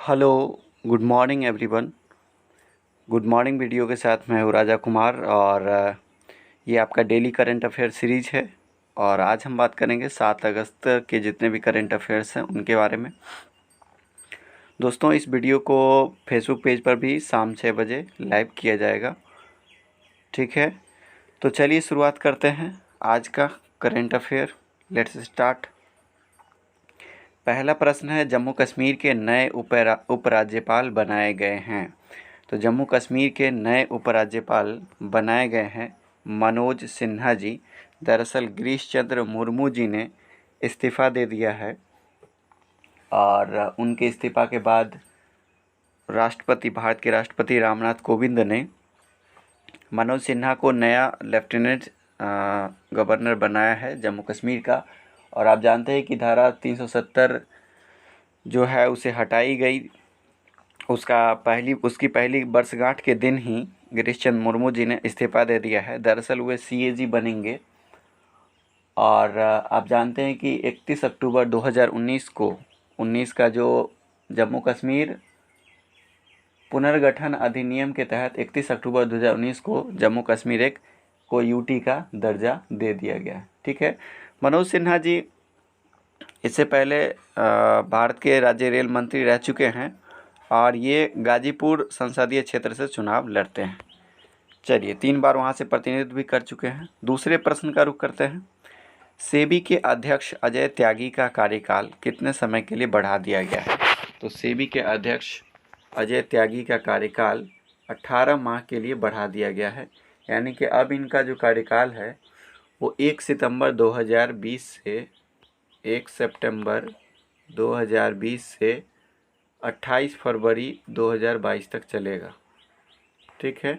Hello, good morning everyone. Good morning video के साथ मैं हूँ राजा कुमार और ये आपका डेली करंट अफेयर सीरीज है। और आज हम बात करेंगे 7 अगस्त के जितने भी करंट अफेयर्स हैं उनके बारे में। दोस्तों, इस वीडियो को फेसबुक पेज पर भी शाम 6 बजे लाइव किया जाएगा, ठीक है। तो चलिए शुरुआत करते हैं आज का करंट अफेयर। Let's start. पहला प्रश्न है, जम्मू कश्मीर के नए उपराज्यपाल बनाए गए हैं। तो जम्मू कश्मीर के नए उपराज्यपाल बनाए गए हैं मनोज सिन्हा जी। दरअसल गिरीश चंद्र मुर्मू जी ने इस्तीफ़ा दे दिया है और उनके इस्तीफ़ा के बाद भारत के राष्ट्रपति रामनाथ कोविंद ने मनोज सिन्हा को नया लेफ्टिनेंट गवर्नर बनाया है जम्मू कश्मीर का। और आप जानते हैं कि धारा 370 जो है उसे हटाई गई। उसकी पहली वर्षगांठ के दिन ही गिरीश चंद्र मुर्मू जी ने इस्तीफ़ा दे दिया है। दरअसल वे सीएजी बनेंगे और आप जानते हैं कि 31 अक्टूबर 2019 को 19 का जो जम्मू कश्मीर पुनर्गठन अधिनियम के तहत 31 अक्टूबर 2019 को जम्मू कश्मीर को यूटी का दर्जा दे दिया गया, ठीक है। मनोज सिन्हा जी इससे पहले भारत के राज्य रेल मंत्री रह चुके हैं और ये गाजीपुर संसदीय क्षेत्र से चुनाव लड़ते हैं। चलिए, 3 बार वहाँ से प्रतिनिधित्व भी कर चुके हैं। दूसरे प्रश्न का रुख करते हैं। सेबी के अध्यक्ष अजय त्यागी का कार्यकाल कितने समय के लिए बढ़ा दिया गया है? तो सेबी के अध्यक्ष अजय त्यागी का कार्यकाल 18 माह के लिए बढ़ा दिया गया है। यानी कि अब इनका जो कार्यकाल है वो 1 सितंबर 2020 से 28 फरवरी 2022 तक चलेगा, ठीक है।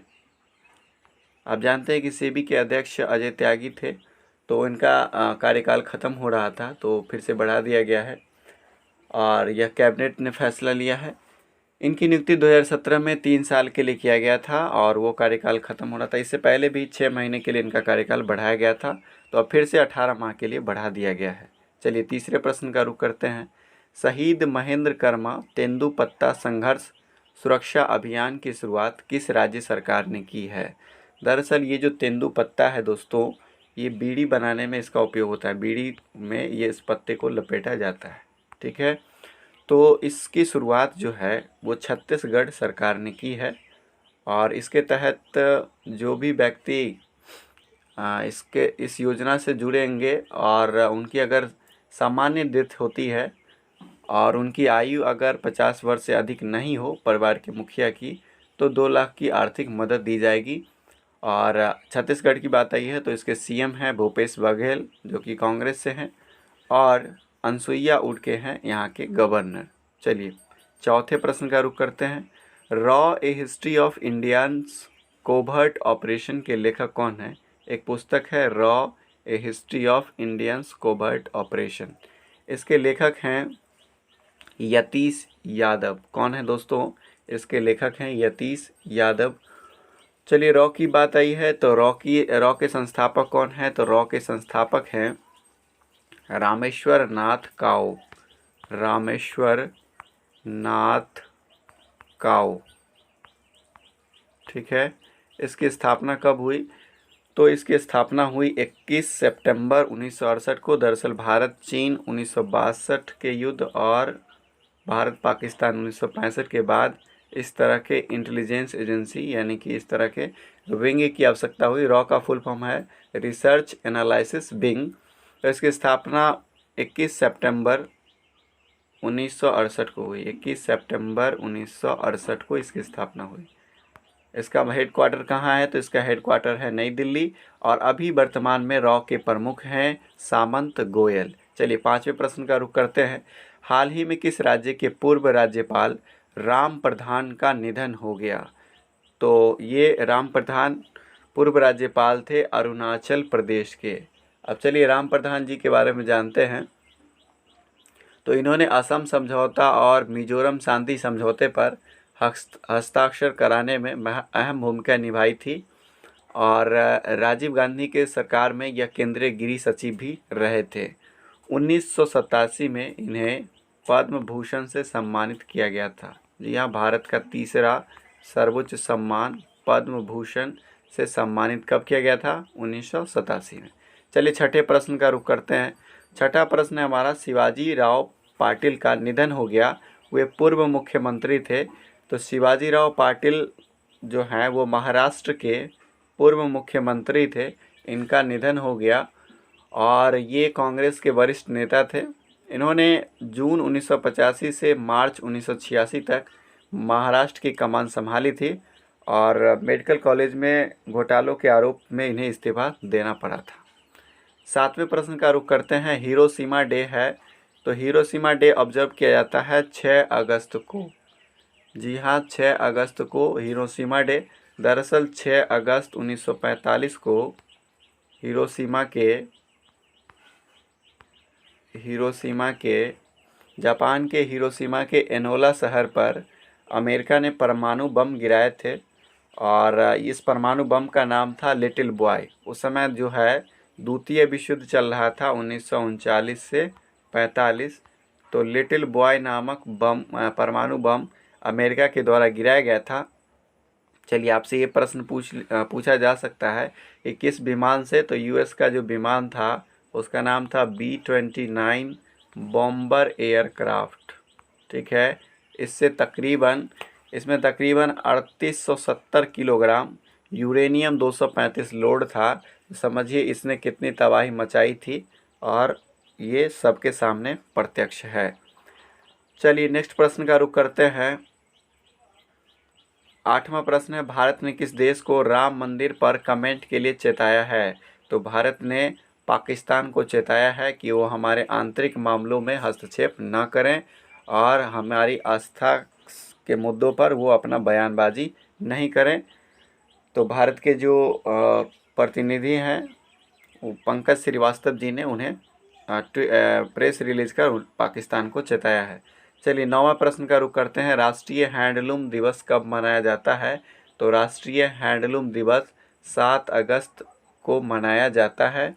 आप जानते हैं कि सेबी के अध्यक्ष अजय त्यागी थे, तो इनका कार्यकाल ख़त्म हो रहा था तो फिर से बढ़ा दिया गया है और यह कैबिनेट ने फैसला लिया है। इनकी नियुक्ति 2017 में 3 साल के लिए किया गया था और वो कार्यकाल ख़त्म हो रहा था। इससे पहले भी 6 महीने के लिए इनका कार्यकाल बढ़ाया गया था, तो अब फिर से 18 माह के लिए बढ़ा दिया गया है। चलिए, तीसरे प्रश्न का रुख करते हैं। शहीद महेंद्र कर्मा तेंदुपत्ता संघर्ष सुरक्षा अभियान की शुरुआत किस राज्य सरकार ने की है? दरअसल ये जो तेंदुपत्ता है दोस्तों, ये बीड़ी बनाने में इसका उपयोग होता है। बीड़ी में ये इस पत्ते को लपेटा जाता है, ठीक है। तो इसकी शुरुआत जो है वो छत्तीसगढ़ सरकार ने की है और इसके तहत जो भी व्यक्ति इस योजना से जुड़ेंगे और उनकी अगर सामान्य डेथ होती है और उनकी आयु अगर 50 वर्ष से अधिक नहीं हो परिवार के मुखिया की, तो 2 लाख की आर्थिक मदद दी जाएगी। और छत्तीसगढ़ की बात आई है तो इसके सीएम हैं भूपेश बघेल जो कि कांग्रेस से हैं और अनसुईया उइके हैं यहाँ के गवर्नर। चलिए, चौथे प्रश्न का रुख करते हैं। Raw A history of Indians covert operation के लेखक कौन है? एक पुस्तक है raw A history of Indians covert operation. इसके लेखक हैं यतीश यादव। कौन है दोस्तों? इसके लेखक हैं यतीश यादव। चलिए, रॉ की बात आई है तो रॉ के संस्थापक कौन है? तो रॉ के संस्थापक हैं रामेश्वर नाथ काउ। रामेश्वर नाथ काउ, ठीक है। इसकी स्थापना कब हुई? तो इसकी स्थापना हुई 21 सितंबर 1968 को। दरअसल भारत चीन 1962 के युद्ध और भारत पाकिस्तान 1965 के बाद इस तरह के इंटेलिजेंस एजेंसी यानी कि इस तरह के विंग की आवश्यकता हुई। रॉ का फुल फॉर्म है रिसर्च एनालिसिस विंग। तो इसकी स्थापना 21 सितंबर 1968 को हुई। 21 सितंबर 1968 को इसकी स्थापना हुई। इसका हेड क्वार्टर कहाँ है? तो इसका हेड क्वार्टर है नई दिल्ली और अभी वर्तमान में रॉ के प्रमुख हैं सामंत गोयल। चलिए, पांचवें प्रश्न का रुख करते हैं। हाल ही में किस राज्य के पूर्व राज्यपाल राम प्रधान का निधन हो गया? तो ये राम प्रधान पूर्व राज्यपाल थे अरुणाचल प्रदेश के। अब चलिए राम प्रधान जी के बारे में जानते हैं। तो इन्होंने असम समझौता और मिजोरम शांति समझौते पर हस्ताक्षर कराने में अहम भूमिका निभाई थी और राजीव गांधी के सरकार में यह केंद्रीय गृह सचिव भी रहे थे। 1987 में इन्हें पद्म भूषण से सम्मानित किया गया था? जी हाँ, भारत का तीसरा सर्वोच्च सम्मान पद्म भूषण से सम्मानित कब किया गया था? 1987 में। चलिए छठे प्रश्न का रुख करते हैं। छठा प्रश्न है हमारा, शिवाजी राव पाटिल का निधन हो गया, वे पूर्व मुख्यमंत्री थे। तो शिवाजी राव पाटिल जो हैं वो महाराष्ट्र के पूर्व मुख्यमंत्री थे, इनका निधन हो गया और ये कांग्रेस के वरिष्ठ नेता थे। इन्होंने जून 1985 से मार्च 1986 तक महाराष्ट्र की कमान संभाली थी और मेडिकल कॉलेज में घोटालों के आरोप में इन्हें इस्तीफा देना पड़ा था। सातवें प्रश्न का रुख करते हैं। हिरोशिमा डे है, तो हिरोशिमा डे ऑब्जर्व किया जाता है 6 अगस्त को। जी हाँ, 6 अगस्त को हिरोशिमा डे। दरअसल 6 अगस्त 1945 को हिरोशिमा के जापान के हिरोशिमा के एनोला शहर पर अमेरिका ने परमाणु बम गिराए थे और इस परमाणु बम का नाम था लिटिल बॉय। उस समय जो है द्वितीय विश्व युद्ध चल रहा था 1939 से 45। तो लिटिल बॉय नामक परमाणु बम अमेरिका के द्वारा गिराया गया था। चलिए आपसे ये प्रश्न पूछा जा सकता है कि किस विमान से? तो यूएस का जो विमान था उसका नाम था B-29 बॉम्बर एयरक्राफ्ट। ठीक है, इसमें तकरीबन 3870 किलोग्राम यूरेनियम 235 लोड था। समझिए इसने कितनी तबाही मचाई थी और ये सबके सामने प्रत्यक्ष है। चलिए नेक्स्ट प्रश्न का रुख करते हैं। आठवां प्रश्न है, भारत ने किस देश को राम मंदिर पर कमेंट के लिए चेताया है? तो भारत ने पाकिस्तान को चेताया है कि वो हमारे आंतरिक मामलों में हस्तक्षेप न करें और हमारी आस्था के मुद्दों पर वो अपना बयानबाजी नहीं करें। तो भारत के जो प्रतिनिधि हैं वो पंकज श्रीवास्तव जी ने उन्हें प्रेस रिलीज कर पाकिस्तान को चेताया है। चलिए नौवां प्रश्न का रुख करते हैं। राष्ट्रीय हैंडलूम दिवस कब मनाया जाता है? तो राष्ट्रीय हैंडलूम दिवस 7 अगस्त को मनाया जाता है।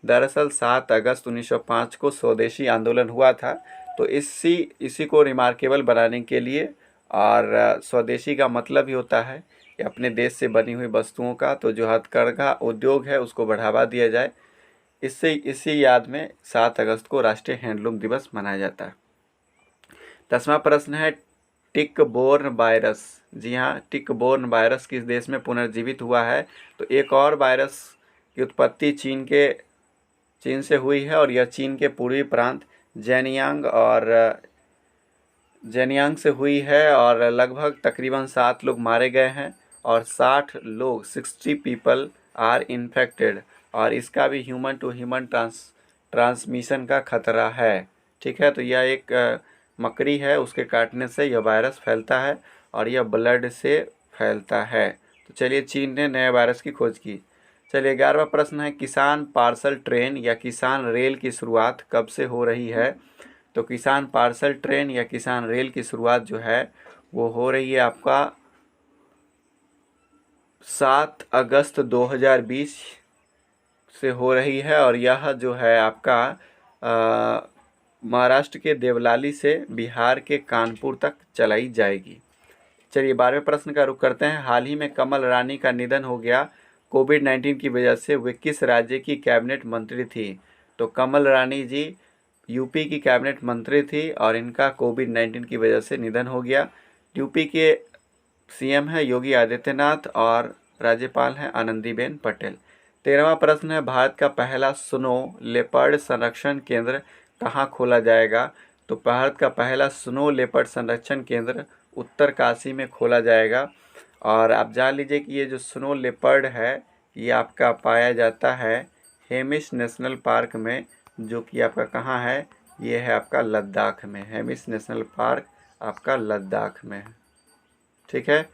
दरअसल 7 अगस्त 1905 को स्वदेशी आंदोलन हुआ था, तो इसी को रिमार्केबल बनाने के लिए, और स्वदेशी का मतलब ही होता है कि अपने देश से बनी हुई वस्तुओं का, तो जो हथकरघा उद्योग है उसको बढ़ावा दिया जाए। इसी याद में 7 अगस्त को राष्ट्रीय हैंडलूम दिवस मनाया जाता है। 10वां प्रश्न है, टिक बोर्न वायरस। जी हाँ, टिक बोर्न वायरस किस देश में पुनर्जीवित हुआ है? तो एक और वायरस की उत्पत्ति चीन से हुई है और यह चीन के पूर्वी प्रांत जेनियांग से हुई है और लगभग तकरीबन 7 लोग मारे गए हैं और 60 पीपल आर इन्फेक्टेड, और इसका भी ह्यूमन टू ह्यूमन ट्रांसमिशन का खतरा है। ठीक है, तो यह एक मकड़ी है, उसके काटने से यह वायरस फैलता है और यह ब्लड से फैलता है। तो चलिए चीन ने नए वायरस की खोज की। चलिए 11वां प्रश्न है, किसान पार्सल ट्रेन या किसान रेल की शुरुआत कब से हो रही है? तो किसान पार्सल ट्रेन या किसान रेल की शुरुआत जो है वो हो रही है आपका 7 अगस्त 2020 से हो रही है और यह जो है आपका महाराष्ट्र के देवलाली से बिहार के कानपुर तक चलाई जाएगी। चलिए 12वें प्रश्न का रुख करते हैं। हाल ही में कमल रानी का निधन हो गया, कोविड-19 की वजह से। वे किस राज्य की कैबिनेट मंत्री थी? तो कमल रानी जी यूपी की कैबिनेट मंत्री थी और इनका कोविड-19 की वजह से निधन हो गया। यूपी के सीएम है योगी आदित्यनाथ और राज्यपाल हैं आनंदीबेन पटेल। 13वां प्रश्न है, भारत का पहला स्नो लेपर्ड संरक्षण केंद्र कहाँ खोला जाएगा? तो भारत का पहला स्नो लेपर्ड संरक्षण केंद्र उत्तरकाशी में खोला जाएगा। और आप जान लीजिए कि ये जो स्नो लेपर्ड है ये आपका पाया जाता है हेमिस नेशनल पार्क में, जो कि आपका कहाँ है? ये है आपका लद्दाख में। हेमिस नेशनल पार्क आपका लद्दाख में है। ठीक है,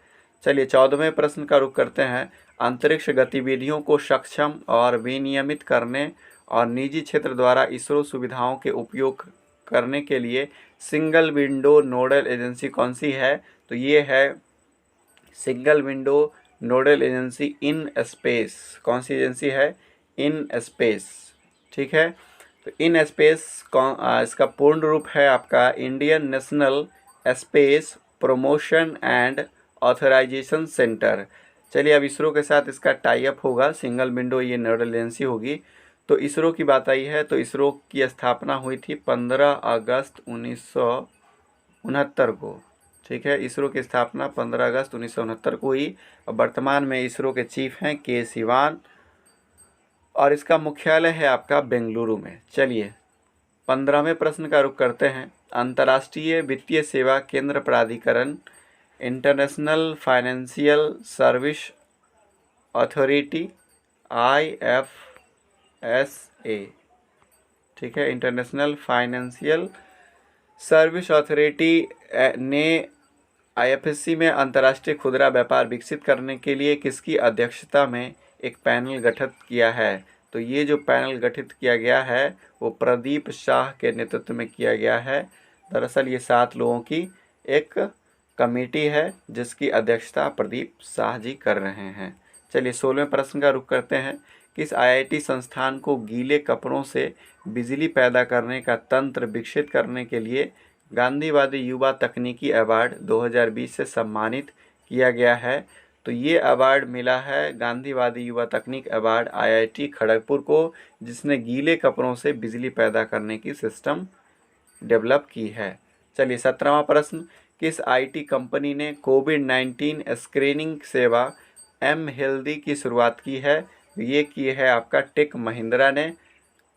चलिए 14वें प्रश्न का रुख करते हैं। अंतरिक्ष गतिविधियों को सक्षम और विनियमित करने और निजी क्षेत्र द्वारा इसरो सुविधाओं के उपयोग करने के लिए सिंगल विंडो नोडल एजेंसी कौन सी है? तो ये है single window nodal agency in space. कौन सी एजेंसी है? In space. ठीक है, तो इन स्पेस इसका पूर्ण रूप है आपका Indian National Space Promotion and Authorization Centre. चलिए अब इसरो के साथ इसका टाई अप होगा, सिंगल विंडो ये नोडल एजेंसी होगी। तो इसरो की बात आई है तो इसरो की स्थापना हुई थी 15 अगस्त 1969 को। ठीक है, इसरो की स्थापना 15 अगस्त 1969 को हुई और वर्तमान में इसरो के चीफ हैं के सिवान और इसका मुख्यालय है आपका बेंगलुरु में। चलिए 15वें प्रश्न का रुख करते हैं। अंतर्राष्ट्रीय वित्तीय सेवा केंद्र प्राधिकरण international financial service authority IFSA, ठीक है, इंटरनेशनल फाइनेंशियल सर्विस अथॉरिटी ने IFSC में अंतर्राष्ट्रीय खुदरा व्यापार विकसित करने के लिए किसकी अध्यक्षता में एक पैनल गठित किया है? तो ये जो पैनल गठित किया गया है वो प्रदीप शाह के नेतृत्व में किया गया है। दरअसल ये 7 लोगों की एक कमेटी है जिसकी अध्यक्षता प्रदीप शाह जी कर रहे हैं। चलिए 16वें प्रश्न का रुख करते हैं। किस IIT संस्थान को गीले कपड़ों से बिजली पैदा करने का तंत्र विकसित करने के लिए गांधीवादी युवा तकनीकी अवार्ड 2020 से सम्मानित किया गया है? तो ये अवार्ड मिला है गांधीवादी युवा तकनीक अवार्ड IIT खड़गपुर को, जिसने गीले कपड़ों से बिजली पैदा करने की सिस्टम डेवलप की है। चलिए 17वां प्रश्न। किस IT कंपनी ने कोविड-19 स्क्रीनिंग सेवा mHealthy की शुरुआत की है? ये की है आपका टेक महिंद्रा ने।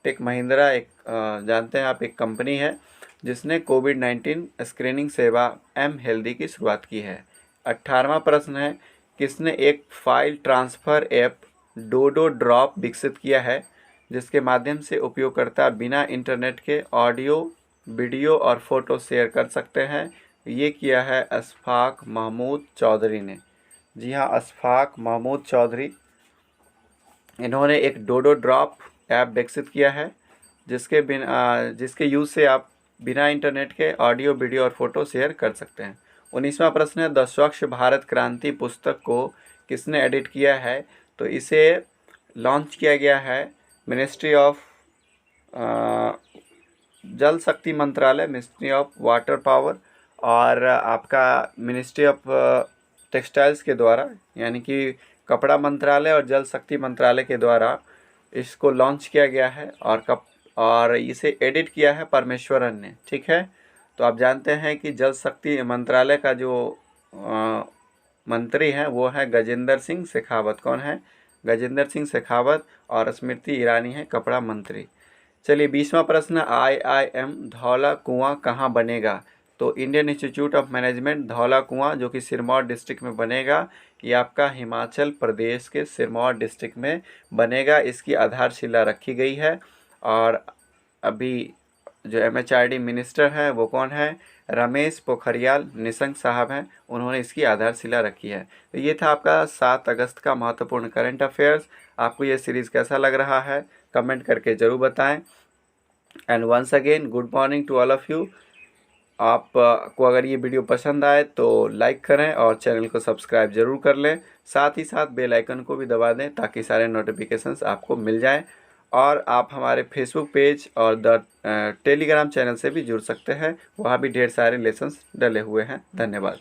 टेक महिंद्रा एक जानते हैं आप, एक कंपनी है जिसने कोविड-19 स्क्रीनिंग सेवा mHealthy की शुरुआत की है। 18वां प्रश्न है। किसने एक फाइल ट्रांसफ़र ऐप डोडो ड्रॉप विकसित किया है जिसके माध्यम से उपयोगकर्ता बिना इंटरनेट के ऑडियो, वीडियो और फोटो शेयर कर सकते हैं? ये किया है अशफाक महमूद चौधरी ने। जी हाँ, अशफाक महमूद चौधरी, इन्होंने एक डोडो ड्रॉप ऐप विकसित किया है जिसके यूज़ से आप बिना इंटरनेट के ऑडियो, वीडियो और फोटो शेयर कर सकते हैं। 19वां प्रश्न है। द स्वच्छ भारत क्रांति पुस्तक को किसने एडिट किया है? तो इसे लॉन्च किया गया है मिनिस्ट्री ऑफ जल शक्ति मंत्रालय, मिनिस्ट्री ऑफ वाटर पावर और आपका मिनिस्ट्री ऑफ टेक्सटाइल्स के द्वारा, यानी कि कपड़ा मंत्रालय और जल शक्ति मंत्रालय के द्वारा इसको लॉन्च किया गया है और इसे एडिट किया है परमेश्वरन ने। ठीक है, तो आप जानते हैं कि जल शक्ति मंत्रालय का जो मंत्री हैं वो है गजेंद्र सिंह शेखावत। कौन है? गजेंद्र सिंह शेखावत और स्मृति ईरानी है कपड़ा मंत्री। चलिए 20वां प्रश्न। IIM धौला कुआं कहाँ बनेगा? तो Indian institute of management Dhaula कुआं, जो कि सिरमौर डिस्ट्रिक्ट में बनेगा, ये आपका हिमाचल प्रदेश के सिरमौर डिस्ट्रिक्ट में बनेगा। इसकी आधारशिला रखी गई है और अभी जो MHRD मिनिस्टर हैं वो कौन है? रमेश पोखरियाल निशंक साहब हैं, उन्होंने इसकी आधारशिला रखी है। तो ये था आपका 7 अगस्त का महत्वपूर्ण करंट अफेयर्स। आपको ये सीरीज़ कैसा लग रहा है कमेंट करके ज़रूर बताएं। And once again good morning to all of you. आपको अगर ये वीडियो पसंद आए तो लाइक करें और चैनल को सब्सक्राइब ज़रूर कर लें। साथ ही साथ बेल आइकन को भी दबा दें ताकि सारे नोटिफिकेशंस आपको मिल जाएं। और आप हमारे फेसबुक पेज और टेलीग्राम चैनल से भी जुड़ सकते हैं, वहाँ भी ढेर सारे लेसन्स डले हुए हैं। धन्यवाद।